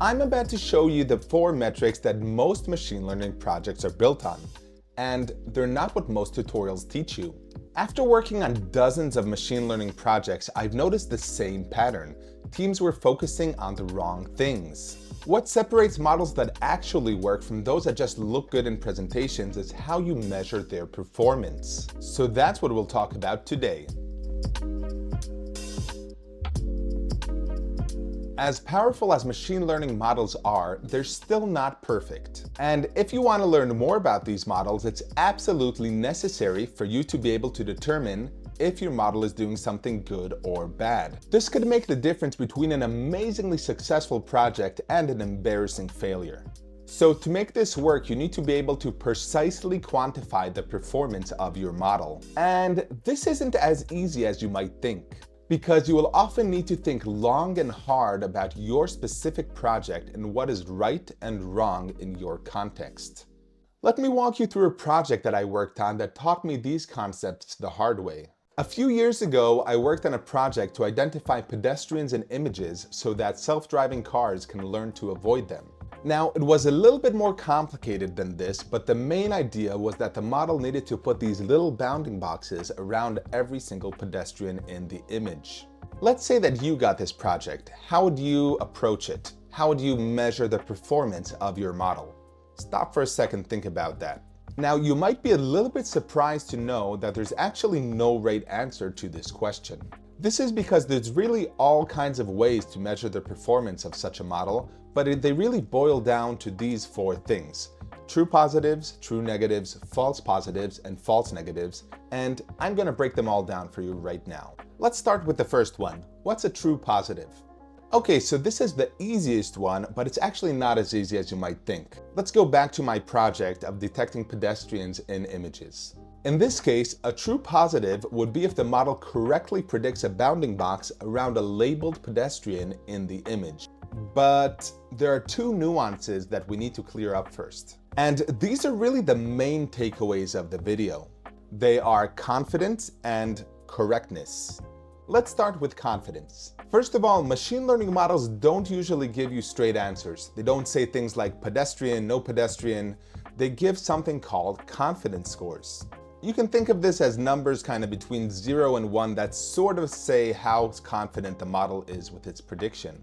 I'm about to show you the 4 metrics that most machine learning projects are built on, and they're not what most tutorials teach you. After working on dozens of machine learning projects, I've noticed the same pattern. Teams were focusing on the wrong things. What separates models that actually work from those that just look good in presentations is how you measure their performance. So that's what we'll talk about today. As powerful as machine learning models are, they're still not perfect. And if you want to learn more about these models, it's absolutely necessary for you to be able to determine if your model is doing something good or bad. This could make the difference between an amazingly successful project and an embarrassing failure. So to make this work, you need to be able to precisely quantify the performance of your model. And this isn't as easy as you might think, because you will often need to think long and hard about your specific project and what is right and wrong in your context. Let me walk you through a project that I worked on that taught me these concepts the hard way. A few years ago, I worked on a project to identify pedestrians in images so that self-driving cars can learn to avoid them. Now, it was a little bit more complicated than this, but the main idea was that the model needed to put these little bounding boxes around every single pedestrian in the image. Let's say that you got this project. How would you approach it? How would you measure the performance of your model? Stop for a second, think about that. Now, you might be a little bit surprised to know that there's actually no right answer to this question. This is because there's really all kinds of ways to measure the performance of such a model, but they really boil down to these 4 things: true positives, true negatives, false positives, and false negatives, and I'm going to break them all down for you right now. Let's start with the first one. What's a true positive? Okay, so this is the easiest one, but it's actually not as easy as you might think. Let's go back to my project of detecting pedestrians in images. In this case, a true positive would be if the model correctly predicts a bounding box around a labeled pedestrian in the image. But there are 2 nuances that we need to clear up first. And these are really the main takeaways of the video. They are confidence and correctness. Let's start with confidence. First of all, machine learning models don't usually give you straight answers. They don't say things like pedestrian, no pedestrian. They give something called confidence scores. You can think of this as numbers kind of between 0 and 1 that sort of say how confident the model is with its prediction.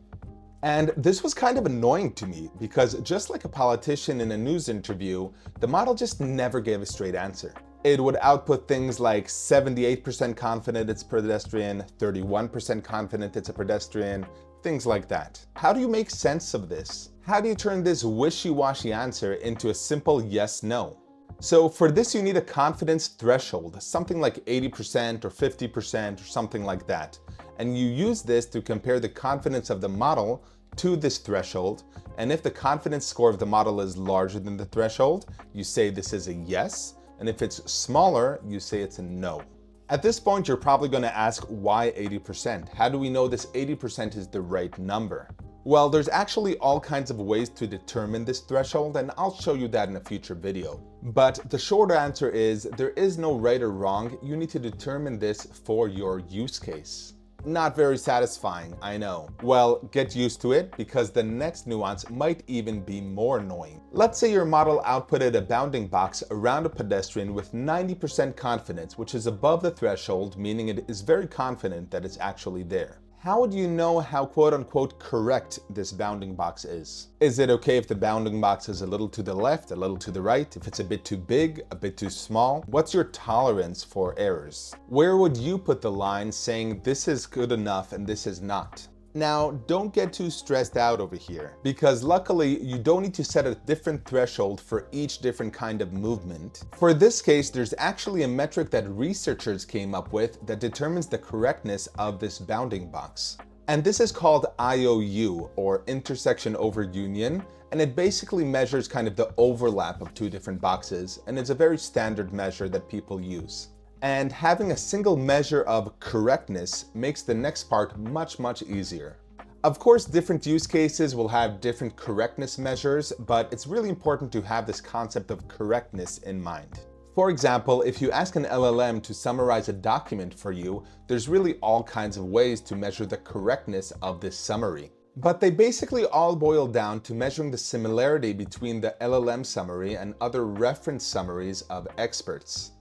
And this was kind of annoying to me because just like a politician in a news interview, the model just never gave a straight answer. It would output things like 78% confident it's pedestrian, 31% confident it's a pedestrian, things like that. How do you make sense of this? How do you turn this wishy-washy answer into a simple yes-no? So for this, you need a confidence threshold, something like 80% or 50% or something like that. And you use this to compare the confidence of the model to this threshold. And if the confidence score of the model is larger than the threshold, you say this is a yes. And if it's smaller, you say it's a no. At this point, you're probably going to ask, why 80%? How do we know this 80% is the right number? Well, there's actually all kinds of ways to determine this threshold, and I'll show you that in a future video. But the short answer is there is no right or wrong. You need to determine this for your use case. Not very satisfying, I know. Well, get used to it because the next nuance might even be more annoying. Let's say your model outputted a bounding box around a pedestrian with 90% confidence, which is above the threshold, meaning it is very confident that it's actually there. How would you know how quote-unquote correct this bounding box is? Is it okay if the bounding box is a little to the left, a little to the right, if it's a bit too big, a bit too small? What's your tolerance for errors? Where would you put the line saying this is good enough and this is not? Now, don't get too stressed out over here, because luckily you don't need to set a different threshold for each different kind of movement. For this case, there's actually a metric that researchers came up with that determines the correctness of this bounding box. And this is called IOU, or intersection over union, and it basically measures kind of the overlap of 2 different boxes, and it's a very standard measure that people use. And having a single measure of correctness makes the next part much easier. Of course, different use cases will have different correctness measures, but it's really important to have this concept of correctness in mind. For example, if you ask an LLM to summarize a document for you, there's really all kinds of ways to measure the correctness of this summary. But they basically all boil down to measuring the similarity between the LLM summary and other reference summaries of experts.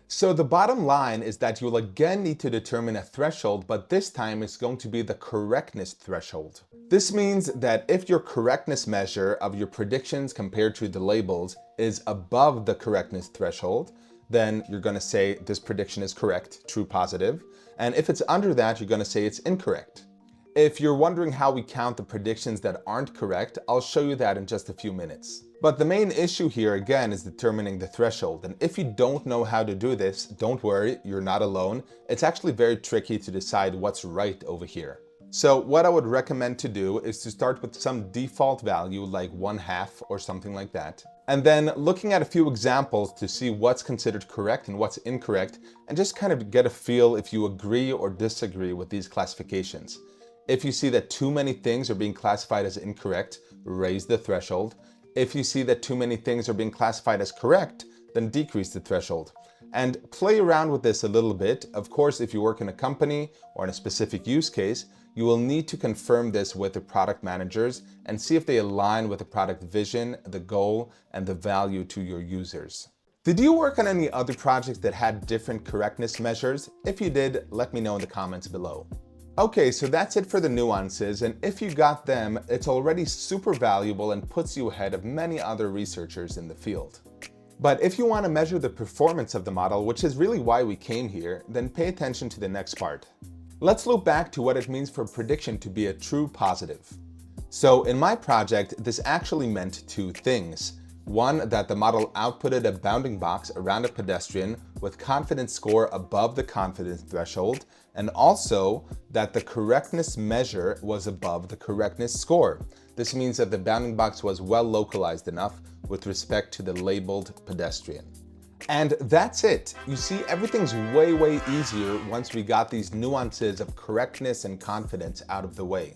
So the bottom line is that you'll again need to determine a threshold, but this time it's going to be the correctness threshold. This means that if your correctness measure of your predictions compared to the labels is above the correctness threshold, then you're going to say this prediction is correct, true positive. And if it's under that, you're going to say it's incorrect. If you're wondering how we count the predictions that aren't correct, I'll show you that in just a few minutes. But the main issue here again is determining the threshold. And if you don't know how to do this, don't worry, you're not alone. It's actually very tricky to decide what's right over here. So what I would recommend to do is to start with some default value like 1/2 or something like that. And then looking at a few examples to see what's considered correct and what's incorrect, and just kind of get a feel if you agree or disagree with these classifications. If you see that too many things are being classified as incorrect, raise the threshold. If you see that too many things are being classified as correct, then decrease the threshold. And play around with this a little bit. Of course, if you work in a company or in a specific use case, you will need to confirm this with the product managers and see if they align with the product vision, the goal, and the value to your users. Did you work on any other projects that had different correctness measures? If you did, let me know in the comments below. Okay, so that's it for the nuances, and if you got them, it's already super valuable and puts you ahead of many other researchers in the field. But if you want to measure the performance of the model, which is really why we came here, then pay attention to the next part. Let's loop back to what it means for prediction to be a true positive. So in my project, this actually meant two things. One, that the model outputted a bounding box around a pedestrian with confidence score above the confidence threshold, and also that the correctness measure was above the correctness score. This means that the bounding box was well localized enough with respect to the labeled pedestrian. And that's it. You see, everything's way easier once we got these nuances of correctness and confidence out of the way.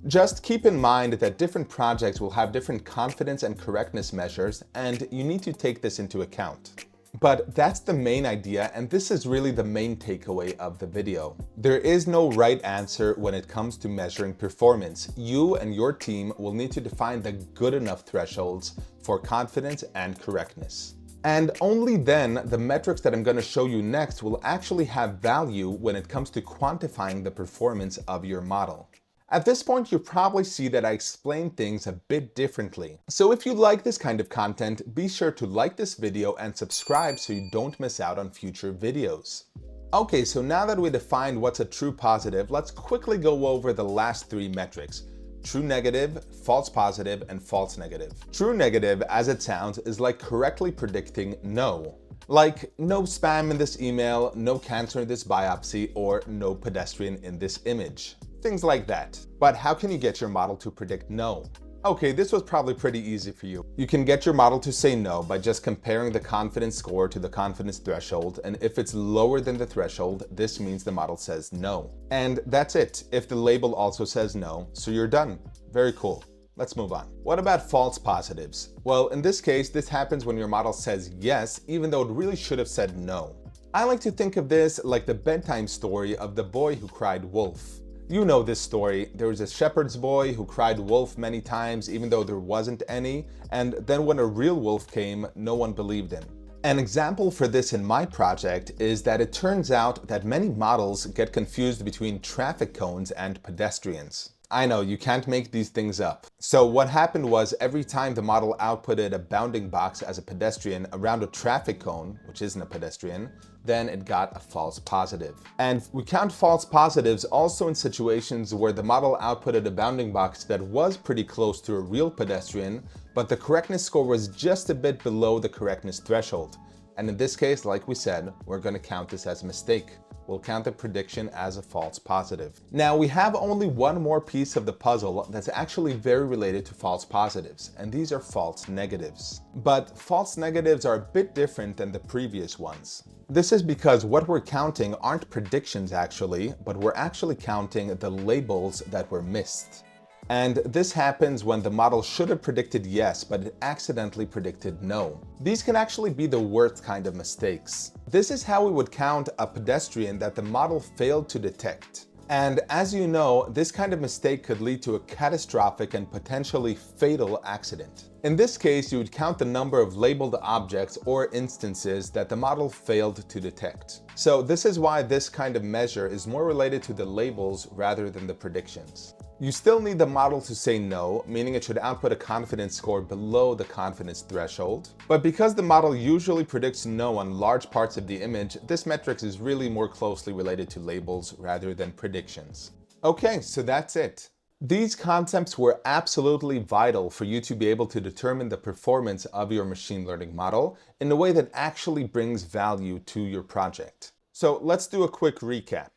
Just keep in mind that different projects will have different confidence and correctness measures, and you need to take this into account. But that's the main idea, and this is really the main takeaway of the video. There is no right answer when it comes to measuring performance. You and your team will need to define the good enough thresholds for confidence and correctness. And only then the metrics that I'm going to show you next will actually have value when it comes to quantifying the performance of your model. At this point, you probably see that I explain things a bit differently. So if you like this kind of content, be sure to like this video and subscribe so you don't miss out on future videos. Okay, so now that we defined what's a true positive, let's quickly go over the last three metrics: true negative, false positive, and false negative. True negative, as it sounds, is like correctly predicting no. Like no spam in this email, no cancer in this biopsy, or no pedestrian in this image. Things like that. But how can you get your model to predict no? Okay, this was probably pretty easy for you. You can get your model to say no by just comparing the confidence score to the confidence threshold, and if it's lower than the threshold, this means the model says no. And that's it. If the label also says no, so you're done. Very cool. Let's move on. What about false positives? Well, in this case, this happens when your model says yes, even though it really should have said no. I like to think of this like the bedtime story of the boy who cried wolf. You know this story. There was a shepherd's boy who cried wolf many times even though there wasn't any, and then when a real wolf came, no one believed him. An example for this in my project is that it turns out that many models get confused between traffic cones and pedestrians. I know, you can't make these things up. So what happened was every time the model outputted a bounding box as a pedestrian around a traffic cone, which isn't a pedestrian, then it got a false positive. And we count false positives also in situations where the model outputted a bounding box that was pretty close to a real pedestrian, but the correctness score was just a bit below the correctness threshold. And in this case, like we said, we're going to count this as a mistake. We'll count the prediction as a false positive. Now, we have only one more piece of the puzzle that's actually very related to false positives, and these are false negatives. But false negatives are a bit different than the previous ones. This is because what we're counting aren't predictions actually, but we're actually counting the labels that were missed. And this happens when the model should have predicted yes, but it accidentally predicted no. These can actually be the worst kind of mistakes. This is how we would count a pedestrian that the model failed to detect. And as you know, this kind of mistake could lead to a catastrophic and potentially fatal accident. In this case, you would count the number of labeled objects or instances that the model failed to detect. So this is why this kind of measure is more related to the labels rather than the predictions. You still need the model to say no, meaning it should output a confidence score below the confidence threshold. But because the model usually predicts no on large parts of the image, this metric is really more closely related to labels rather than predictions. Okay, so that's it. These concepts were absolutely vital for you to be able to determine the performance of your machine learning model in a way that actually brings value to your project. So let's do a quick recap.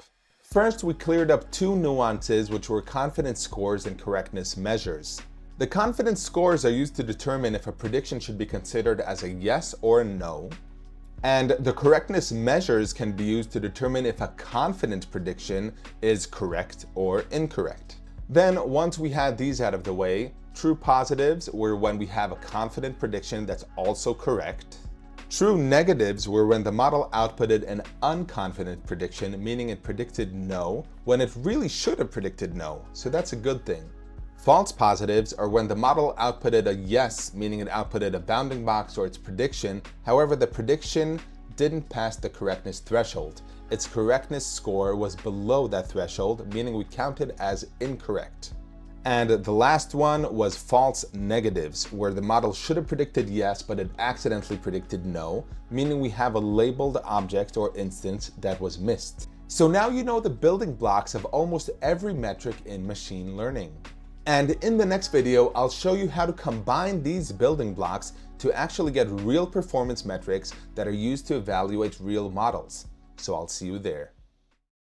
First, we cleared up two nuances, which were confidence scores and correctness measures. The confidence scores are used to determine if a prediction should be considered as a yes or a no. And the correctness measures can be used to determine if a confident prediction is correct or incorrect. Then, once we had these out of the way, true positives were when we have a confident prediction that's also correct. True negatives were when the model outputted an unconfident prediction, meaning it predicted no, when it really should have predicted no, so that's a good thing. False positives are when the model outputted a yes, meaning it outputted a bounding box or its prediction, however the prediction didn't pass the correctness threshold. Its correctness score was below that threshold, meaning we count it as incorrect. And the last one was false negatives, where the model should have predicted yes, but it accidentally predicted no, meaning we have a labeled object or instance that was missed. So now you know the building blocks of almost every metric in machine learning. And in the next video, I'll show you how to combine these building blocks to actually get real performance metrics that are used to evaluate real models. So I'll see you there.